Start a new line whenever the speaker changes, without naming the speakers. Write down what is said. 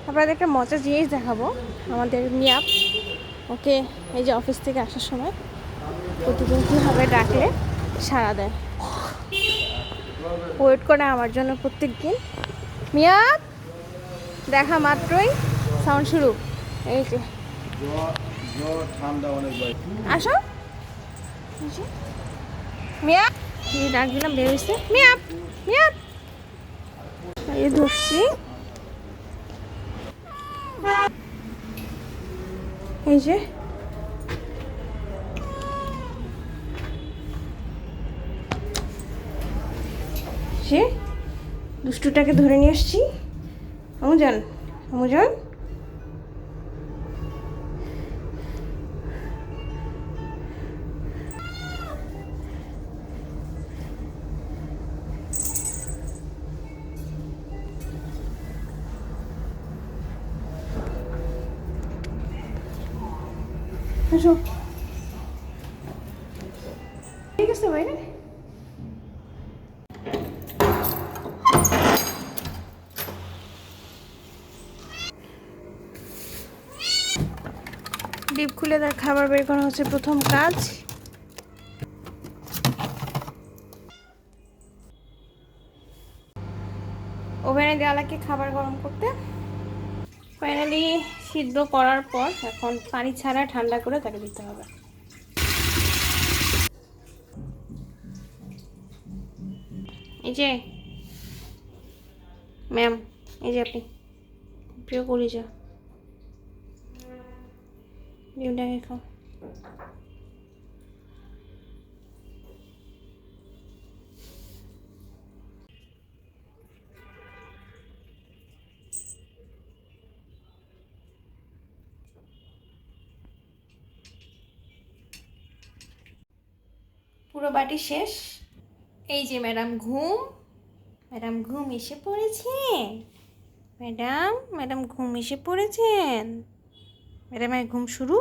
আপনাদের একটা মজার জিনিস দেখাবো। আমাদের মিয়াপ ওকে এই যে অফিস থেকে আসার সময় প্রতিদিন কীভাবে ডাকলে সাড়া দেয়, ওয়েট করে আমার জন্য প্রত্যেক দিন। মিয়াপ দেখা মাত্রই সাউন্ড শুরু। এই যে আসো মিয়াপ, এই ডাক দিলাম বের হয়েছে। মিয়াপ মিয়াপ, এই ধরছি। এই যে সে দুষ্টুটাকে ধরে নিয়ে আসছি। আমুজান আমুজান, আসো। ঠিক আছে বাইরে। ডিপ খুলে তার খাবার বের করা হচ্ছে প্রথম কাজ। ওভেনে দেওয়া লাগে খাবার গরম করতে। ফাইনালি সিদ্ধ করার পর এখন পানি ছাড়া ঠান্ডা করে তাকে দিতে হবে। এই যে ম্যাম, এই যে আপনি প্রিয় কলিজা ডিমটাকে খাও। পুরো বাটি শেষ। এই যে ম্যাডাম ঘুম, ম্যাডাম ঘুম এসে পড়েছে। ম্যাডাম ম্যাডাম ঘুম এসে পড়েছেন। ম্যাডামের ঘুম শুরু।